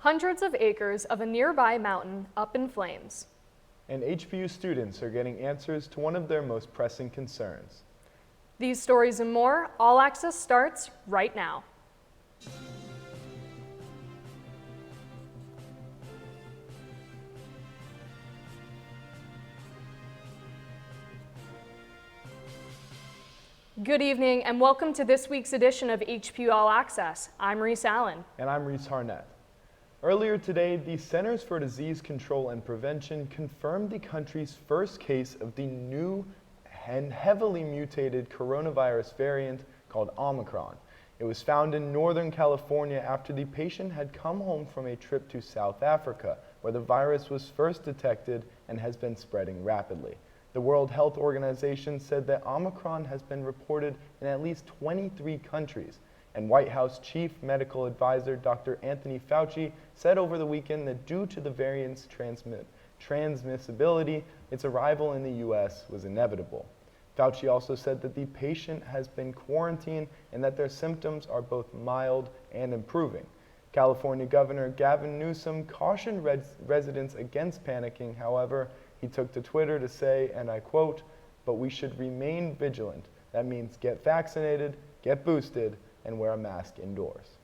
Hundreds of acres of a nearby mountain up in flames. And HPU students are getting answers to one of their most pressing concerns. These stories and more, All Access starts right now. Good evening and welcome to this week's edition of HPU All Access. I'm Reese Allen. And I'm Reese Harnett. Earlier today, the Centers for Disease Control and Prevention confirmed the country's first case of the new and heavily mutated coronavirus variant called Omicron. It was found in Northern California after the patient had come home from a trip to South Africa, where the virus was first detected and has been spreading rapidly. The World Health Organization said that Omicron has been reported in at least 23 countries, and White House Chief Medical Advisor Dr. Anthony Fauci said over the weekend that due to the variant's transmissibility, its arrival in the U.S. was inevitable. Fauci also said that the patient has been quarantined and that their symptoms are both mild and improving. California Governor Gavin Newsom cautioned residents against panicking. However, he took to Twitter to say, and I quote, "But we should remain vigilant. That means get vaccinated, get boosted, and wear a mask indoors."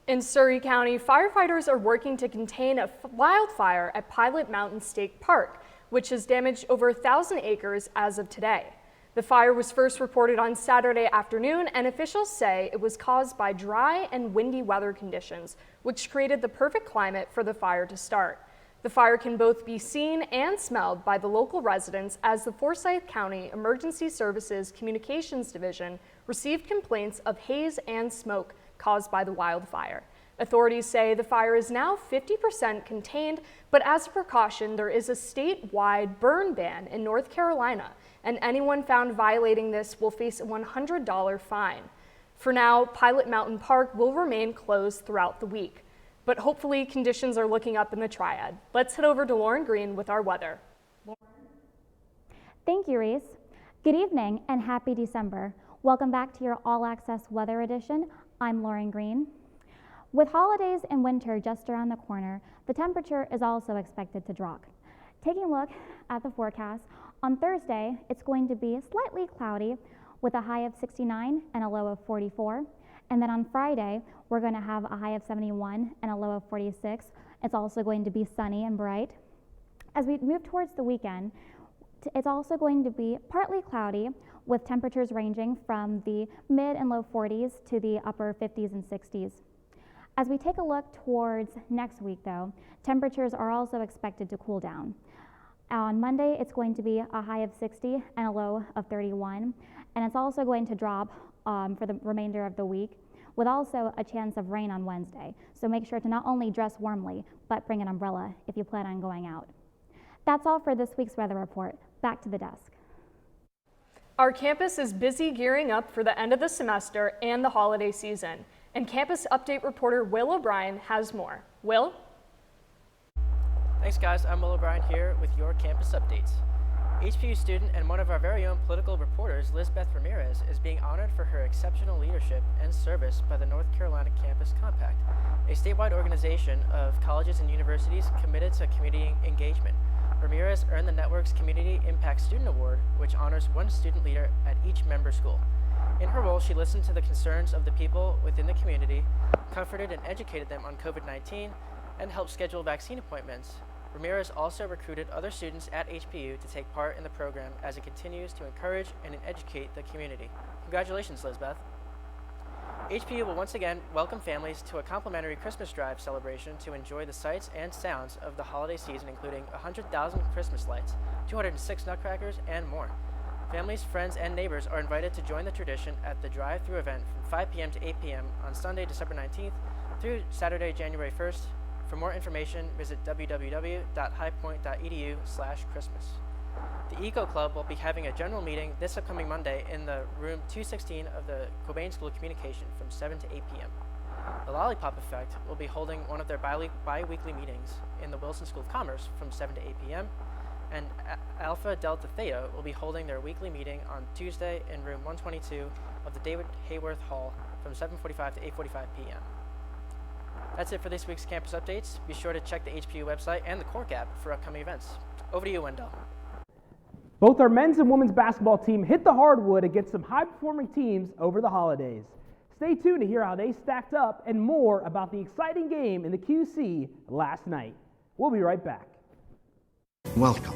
In Surrey County, firefighters are working to contain a wildfire at Pilot Mountain State Park, which has damaged over 1,000 acres as of today. The fire was first reported on Saturday afternoon, and officials say it was caused by dry and windy weather conditions, which created the perfect climate for the fire to start. The fire can both be seen and smelled by the local residents as the Forsyth County Emergency Services Communications Division received complaints of haze and smoke caused by the wildfire. Authorities say the fire is now 50% contained, but as a precaution, there is a statewide burn ban in North Carolina, and anyone found violating this will face a $100 fine. For now, Pilot Mountain Park will remain closed throughout the week, but hopefully conditions are looking up in the Triad. Let's head over to Lauren Green with our weather. Thank you, Reese. Good evening and happy December. Welcome back to your All Access Weather Edition. I'm Lauren Green. With holidays and winter just around the corner, the temperature is also expected to drop. Taking a look at the forecast, on Thursday, it's going to be slightly cloudy with a high of 69 and a low of 44. And then on Friday, we're going to have a high of 71 and a low of 46. It's also going to be sunny and bright. As we move towards the weekend, it's also going to be partly cloudy with temperatures ranging from the mid and low 40s to the upper 50s and 60s. As we take a look towards next week, though, temperatures are also expected to cool down. On Monday, it's going to be a high of 60 and a low of 31, and it's also going to drop for the remainder of the week, with also a chance of rain on Wednesday. So make sure to not only dress warmly, but bring an umbrella if you plan on going out. That's all for this week's weather report. Back to the desk. Our campus is busy gearing up for the end of the semester and the holiday season, and Campus Update reporter Will O'Brien has more. Will? Thanks guys, I'm Will O'Brien here with your campus updates. HPU student and one of our very own political reporters, Lizbeth Ramirez, is being honored for her exceptional leadership and service by the North Carolina Campus Compact, a statewide organization of colleges and universities committed to community engagement. Ramirez earned the network's Community Impact Student Award, which honors one student leader at each member school. In her role, she listened to the concerns of the people within the community, comforted and educated them on COVID-19, and helped schedule vaccine appointments. Ramirez also recruited other students at HPU to take part in the program as it continues to encourage and educate the community. Congratulations, Lizbeth. HPU will once again welcome families to a complimentary Christmas drive celebration to enjoy the sights and sounds of the holiday season, including 100,000 Christmas lights, 206 nutcrackers, and more. Families, friends, and neighbors are invited to join the tradition at the drive-through event from 5 p.m. to 8 p.m. on Sunday, December 19th through Saturday, January 1st. For more information, visit www.highpoint.edu/Christmas. The Eco Club will be having a general meeting this upcoming Monday in the room 216 of the Cobain School of Communication from 7 to 8 p.m. The Lollipop Effect will be holding one of their bi-weekly meetings in the Wilson School of Commerce from 7 to 8 p.m. And Alpha Delta Theta will be holding their weekly meeting on Tuesday in room 122 of the David Hayworth Hall from 7:45 to 8:45 p.m. That's it for this week's campus updates. Be sure to check the HPU website and the Cork app for upcoming events. Over to you, Wendell. Both our men's and women's basketball team hit the hardwood against some high-performing teams over the holidays. Stay tuned to hear how they stacked up and more about the exciting game in the QC last night. We'll be right back. Welcome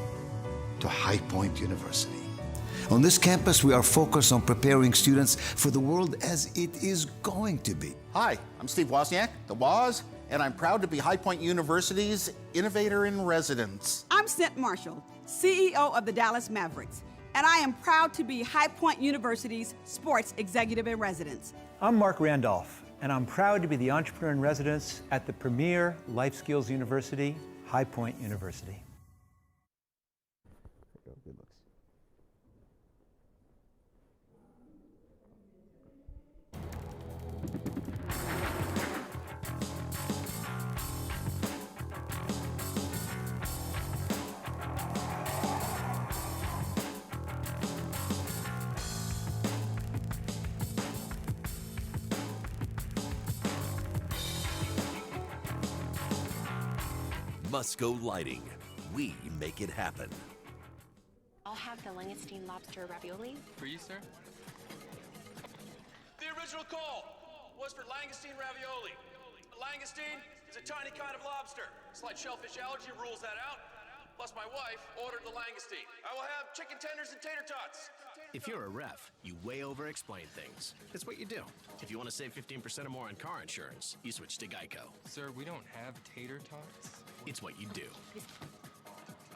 to High Point University. On this campus, we are focused on preparing students for the world as it is going to be. Hi, I'm Steve Wozniak, the Woz, and I'm proud to be High Point University's Innovator in Residence. I'm Cent Marshall, CEO of the Dallas Mavericks, and I am proud to be High Point University's Sports Executive in Residence. I'm Mark Randolph, and I'm proud to be the Entrepreneur in Residence at the premier life skills university, High Point University. Musco Lighting. We make it happen. I'll have the langoustine lobster ravioli. For you, sir? The original call was for langoustine ravioli. Langoustine is a tiny kind of lobster. Slight shellfish allergy rules that out. Plus, my wife ordered the langoustine. I will have chicken tenders and tater tots. If you're a ref, you way over-explain things. It's what you do. If you want to save 15% or more on car insurance, you switch to Geico. Sir, we don't have tater tots. It's what you do.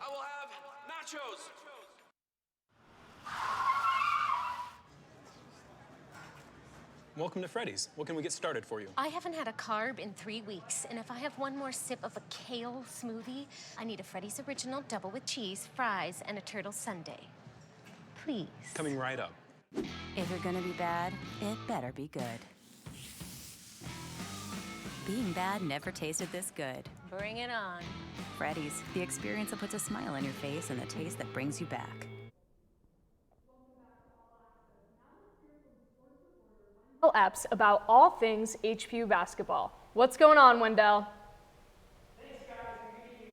I will have nachos. Welcome to Freddy's. What can we get started for you? I haven't had a carb in 3 weeks, and if I have one more sip of a kale smoothie, I need a Freddy's Original double with cheese, fries, and a turtle sundae. Please. Coming right up. If you're gonna be bad, it better be good. Being bad never tasted this good. Bring it on. Freddy's, the experience that puts a smile on your face and the taste that brings you back. Apps about all things HPU basketball. What's going on, Wendell? Ladies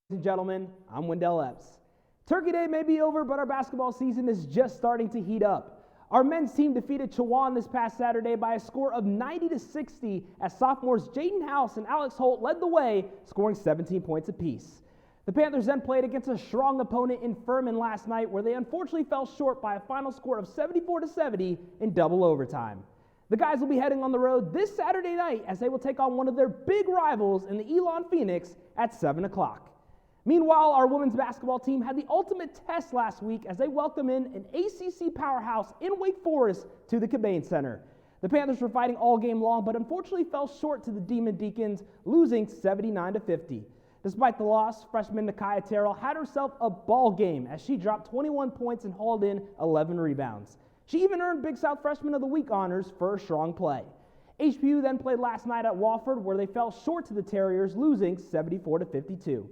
and gentlemen, I'm Wendell Epps. Turkey Day may be over, but our basketball season is just starting to heat up. Our men's team defeated Chowan this past Saturday by a score of 90-60 as sophomores Jaden House and Alex Holt led the way, scoring 17 points apiece. The Panthers then played against a strong opponent in Furman last night, where they unfortunately fell short by a final score of 74-70 in double overtime. The guys will be heading on the road this Saturday night as they will take on one of their big rivals in the Elon Phoenix at 7 o'clock. Meanwhile, our women's basketball team had the ultimate test last week as they welcomed in an ACC powerhouse in Wake Forest to the Cabane Center. The Panthers were fighting all game long, but unfortunately fell short to the Demon Deacons, losing 79-50. Despite the loss, freshman Nakia Terrell had herself a ball game as she dropped 21 points and hauled in 11 rebounds. She even earned Big South Freshman of the Week honors for her strong play. HPU then played last night at Wofford, where they fell short to the Terriers, losing 74-52.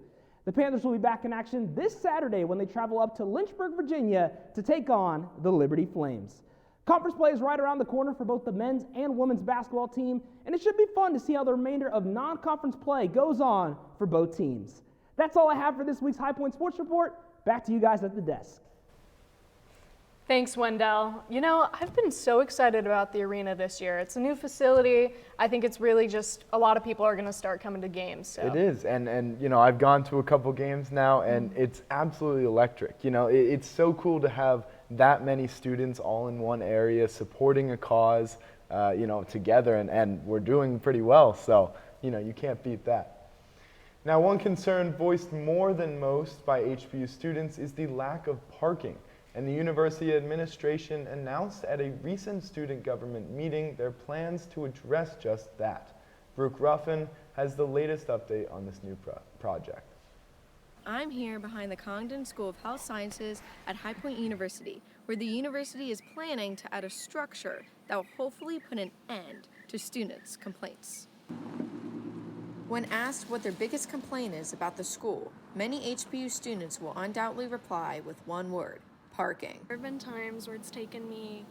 The Panthers will be back in action this Saturday when they travel up to Lynchburg, Virginia to take on the Liberty Flames. Conference play is right around the corner for both the men's and women's basketball team, and it should be fun to see how the remainder of non-conference play goes on for both teams. That's all I have for this week's High Point Sports Report. Back to you guys at the desk. Thanks, Wendell. You know, I've been so excited about the arena this year. It's a new facility. I think it's really just a lot of people are going to start coming to games. So. It is, and you know, I've gone to a couple games now, and it's absolutely electric. You know, it's so cool to have that many students all in one area supporting a cause, you know, together, and we're doing pretty well. So, you know, you can't beat that. Now, one concern voiced more than most by HBU students is the lack of parking. And the university administration announced at a recent student government meeting their plans to address just that. Brooke Ruffin has the latest update on this new project. I'm here behind the Congdon School of Health Sciences at High Point University, where the university is planning to add a structure that will hopefully put an end to students' complaints. When asked what their biggest complaint is about the school, many HBU students will undoubtedly reply with one word: parking. There have been times where it's taken me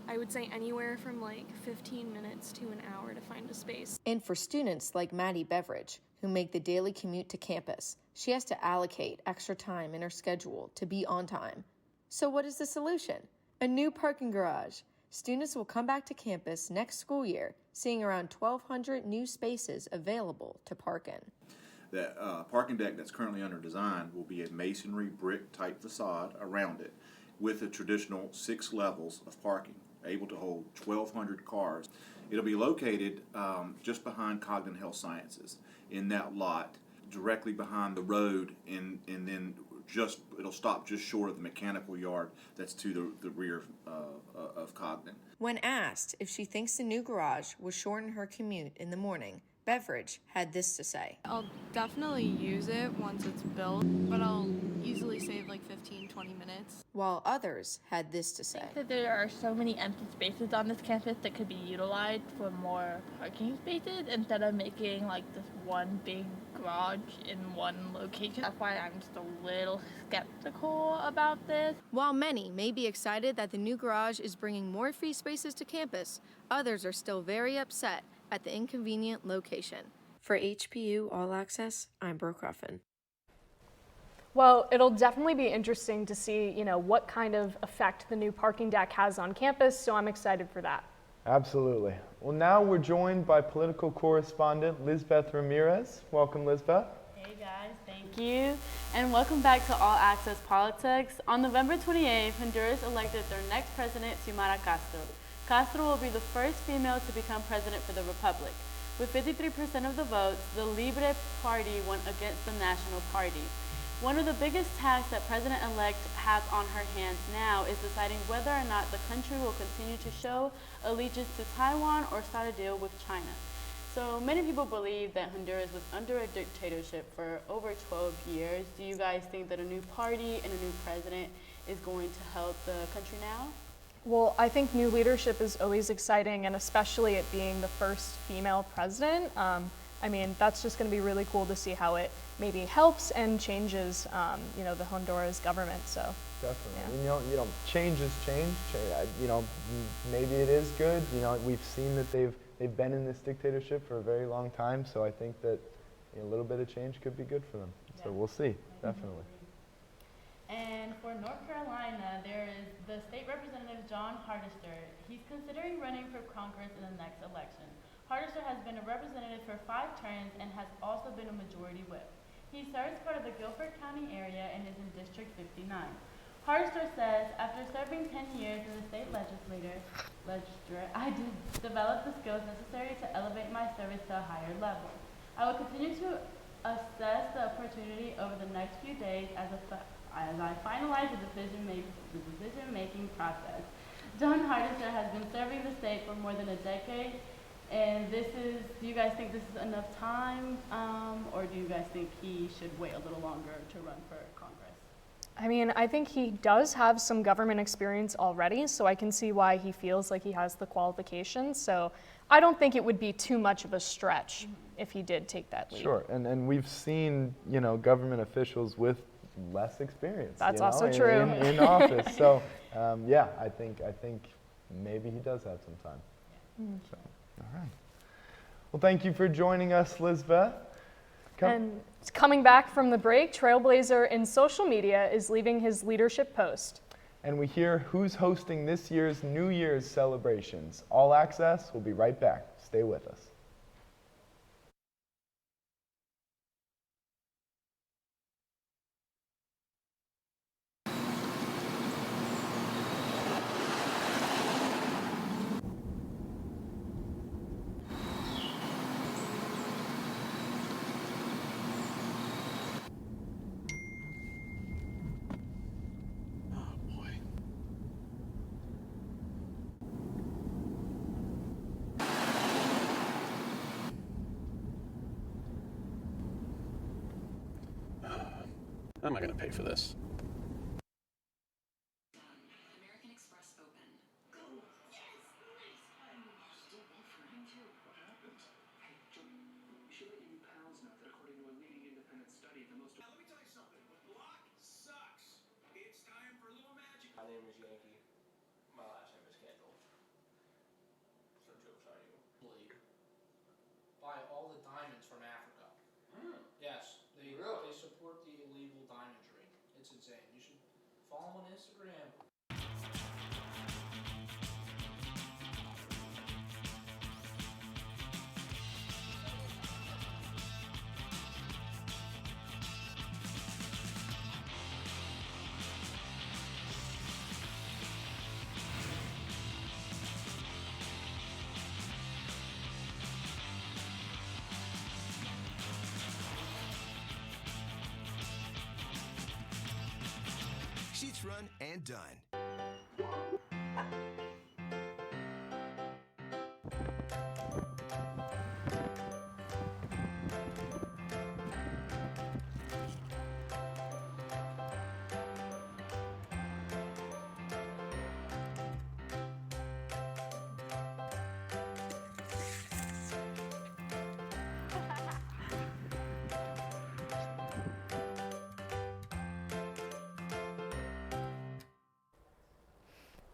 I would say anywhere from like 15 minutes to an hour to find a space. And for students like Maddie Beveridge, who make the daily commute to campus, she has to allocate extra time in her schedule to be on time. So what is the solution? A new parking garage. Students will come back to campus next school year, seeing around 1,200 new spaces available to park in. The parking deck that's currently under design will be a masonry brick type facade around it with a traditional 6 levels of parking, able to hold 1,200 cars. It'll be located just behind Cogden Health Sciences in that lot, directly behind the road, and then it'll stop just short of the mechanical yard that's to the rear of Cogden. When asked if she thinks the new garage will shorten her commute in the morning, Beveridge had this to say. I'll definitely use it once it's built, but I'll easily save like 15-20 minutes. While others had this to say. I think that there are so many empty spaces on this campus that could be utilized for more parking spaces instead of making like this one big garage in one location. That's why I'm just a little skeptical about this. While many may be excited that the new garage is bringing more free spaces to campus, others are still very upset at the inconvenient location. For HPU All Access, I'm Brooke Ruffin. Well, it'll definitely be interesting to see, what kind of effect the new parking deck has on campus, so I'm excited for that. Absolutely. Well, now we're joined by political correspondent Lisbeth Ramirez. Welcome, Lisbeth. Hey guys, thank you. And welcome back to All Access Politics. On November 28th, Honduras elected their next president, Xiomara Castro. Castro will be the first female to become president for the republic. With 53% of the votes, the Libre Party won against the National Party. One of the biggest tasks that President-elect has on her hands now is deciding whether or not the country will continue to show allegiance to Taiwan or start a deal with China. So many people believe that Honduras was under a dictatorship for over 12 years. Do you guys think that a new party and a new president is going to help the country now? Well, I think new leadership is always exciting, and especially it being the first female president. That's just going to be really cool to see how it maybe helps and changes, the Honduras government. So definitely, yeah. Change is change. Maybe it is good. We've seen that they've been in this dictatorship for a very long time. So I think that a little bit of change could be good for them. Yeah. So we'll see, definitely. And for North Carolina, there is the state representative, John Hardister. He's considering running for Congress in the next election. Hardister has been a representative for 5 terms and has also been a majority whip. He serves part of the Guilford County area and is in District 59. Hardister says, after serving 10 years in the state legislature, I developed the skills necessary to elevate my service to a higher level. I will continue to assess the opportunity over the next few days as I finalize the decision-making process. John Hardister has been serving the state for more than a decade, and do you guys think this is enough time, or do you guys think he should wait a little longer to run for Congress? I think he does have some government experience already, so I can see why he feels like he has the qualifications. So I don't think it would be too much of a stretch if he did take that lead. Sure, and we've seen, government officials with less experience. That's also true. In office. So, I think maybe he does have some time. So, all right. Well, thank you for joining us, Lisbeth. And coming back from the break, Trailblazer in social media is leaving his leadership post. And we hear who's hosting this year's New Year's celebrations. All Access will be right back. Stay with us. How am I going to pay for this? American Express open. Go. Yes. Nice. Still buffering. What happened? Hey, Joe, you should let your new pals know that according to a leading independent study, the most... Now, let me tell you something. When block sucks, it's time for a little magic. My name is Yankee. My last name is Kendall. insane. You should follow him on Instagram. Sheets run and done.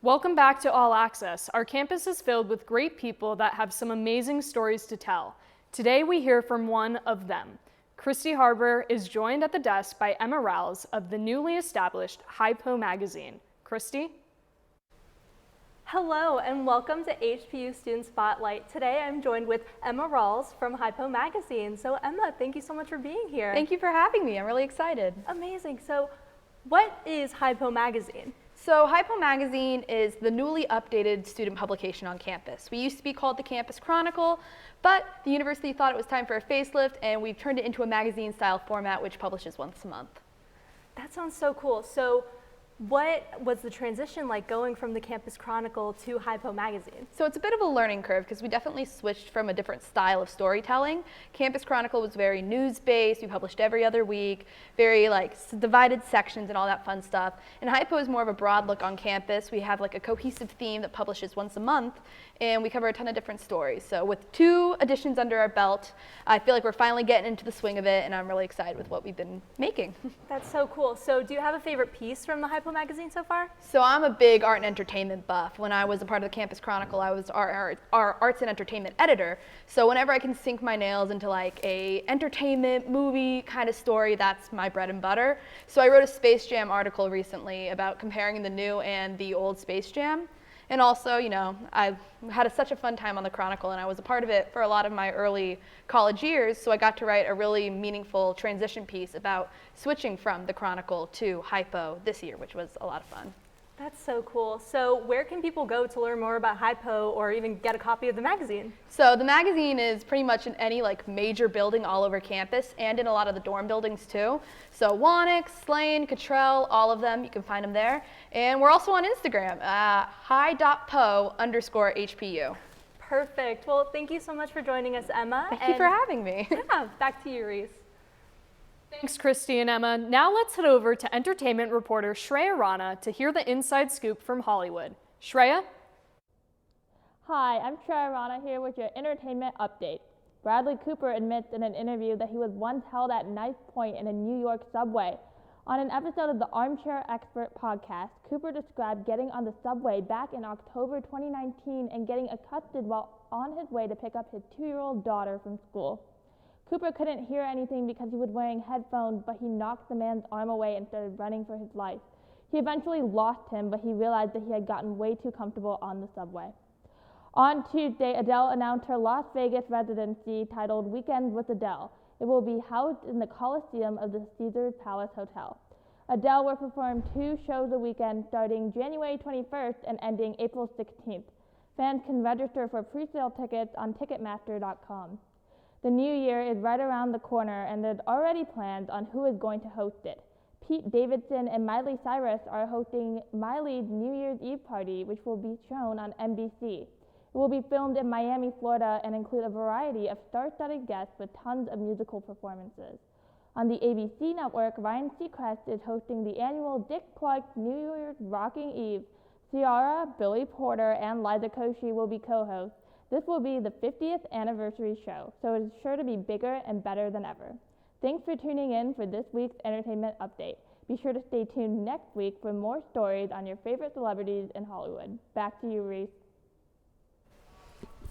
Welcome back to All Access. Our campus is filled with great people that have some amazing stories to tell. Today we hear from one of them. Christy Harbor is joined at the desk by Emma Rouse of the newly established HiPo magazine. Christy? Hello and welcome to HPU Student Spotlight. Today I'm joined with Emma Rawls from HiPo magazine. So Emma, thank you so much for being here. Thank you for having me. I'm really excited. Amazing. So what is HiPo magazine? So HiPo magazine is the newly updated student publication on campus. We used to be called the Campus Chronicle, but the university thought it was time for a facelift and we've turned it into a magazine style format which publishes once a month. That sounds so cool. So what was the transition like going from the Campus Chronicle to HiPo magazine? So it's a bit of a learning curve because we definitely switched from a different style of storytelling. Campus Chronicle was very news-based, we published every other week, very like divided sections and all that fun stuff. And HiPo is more of a broad look on campus. We have like a cohesive theme that publishes once a month and we cover a ton of different stories. So with 2 editions under our belt, I feel like we're finally getting into the swing of it and I'm really excited with what we've been making. That's so cool. So do you have a favorite piece from the HiPo magazine so far? So I'm a big art and entertainment buff. When I was a part of the Campus Chronicle, I was our arts and entertainment editor. So whenever I can sink my nails into like a entertainment movie kind of story, that's my bread and butter. So I wrote a Space Jam article recently about comparing the new and the old Space Jam. And also, you know, I had such a fun time on the Chronicle and I was a part of it for a lot of my early college years, so I got to write a really meaningful transition piece about switching from the Chronicle to HiPo this year, which was a lot of fun. That's so cool. So where can people go to learn more about HiPo or even get a copy of the magazine? So the magazine is pretty much in any like major building all over campus and in a lot of the dorm buildings too. So Wanick, Slane, Cottrell, all of them, you can find them there. And we're also on Instagram, hi.po_HPU. Perfect. Well, thank you so much for joining us, Emma. Thank you for having me. Yeah, back to you, Reese. Thanks, Christy and Emma. Now let's head over to entertainment reporter Shreya Rana to hear the inside scoop from Hollywood. Shreya? Hi, I'm Shreya Rana here with your entertainment update. Bradley Cooper admits in an interview that he was once held at knife point in a New York subway. On an episode of the Armchair Expert podcast, Cooper described getting on the subway back in October 2019 and getting accosted while on his way to pick up his 2-year-old daughter from school. Cooper couldn't hear anything because he was wearing headphones, but he knocked the man's arm away and started running for his life. He eventually lost him, but he realized that he had gotten way too comfortable on the subway. On Tuesday, Adele announced her Las Vegas residency titled Weekends with Adele. It will be housed in the Coliseum of the Caesars Palace Hotel. Adele will perform 2 shows a weekend starting January 21st and ending April 16th. Fans can register for pre-sale tickets on Ticketmaster.com. The new year is right around the corner and there's already plans on who is going to host it. Pete Davidson and Miley Cyrus are hosting Miley's New Year's Eve party, which will be shown on NBC. It will be filmed in Miami, Florida, and include a variety of star-studded guests with tons of musical performances. On the ABC network, Ryan Seacrest is hosting the annual Dick Clark New Year's Rocking Eve. Ciara, Billy Porter, and Liza Koshy will be co-hosts. This will be the 50th anniversary show, so it is sure to be bigger and better than ever. Thanks for tuning in for this week's entertainment update. Be sure to stay tuned next week for more stories on your favorite celebrities in Hollywood. Back to you, Reese.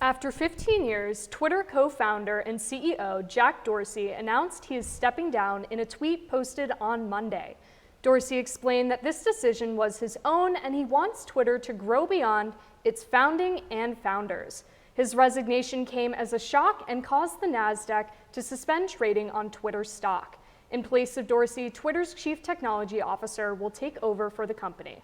After 15 years, Twitter co-founder and CEO Jack Dorsey announced he is stepping down in a tweet posted on Monday. Dorsey explained that this decision was his own and he wants Twitter to grow beyond its founding and founders. His resignation came as a shock and caused the NASDAQ to suspend trading on Twitter stock. In place of Dorsey, Twitter's chief technology officer will take over for the company.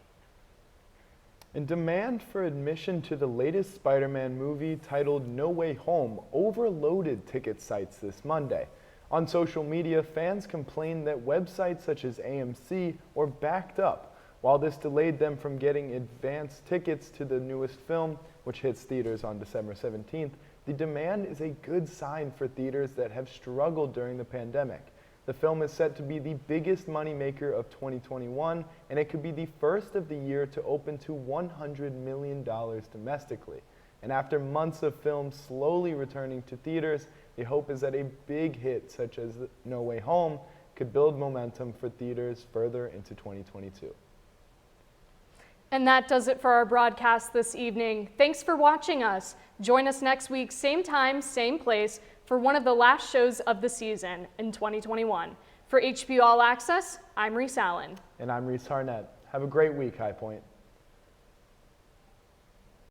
And demand for admission to the latest Spider-Man movie titled No Way Home overloaded ticket sites this Monday. On social media, fans complained that websites such as AMC were backed up. While this delayed them from getting advance tickets to the newest film, which hits theaters on December 17th, the demand is a good sign for theaters that have struggled during the pandemic. The film is set to be the biggest moneymaker of 2021, and it could be the first of the year to open to $100 million domestically. And after months of films slowly returning to theaters, the hope is that a big hit such as No Way Home could build momentum for theaters further into 2022. And that does it for our broadcast this evening. Thanks for watching us. Join us next week, same time, same place, for one of the last shows of the season in 2021. For HPU All Access, I'm Reese Allen. And I'm Reese Harnett. Have a great week, High Point.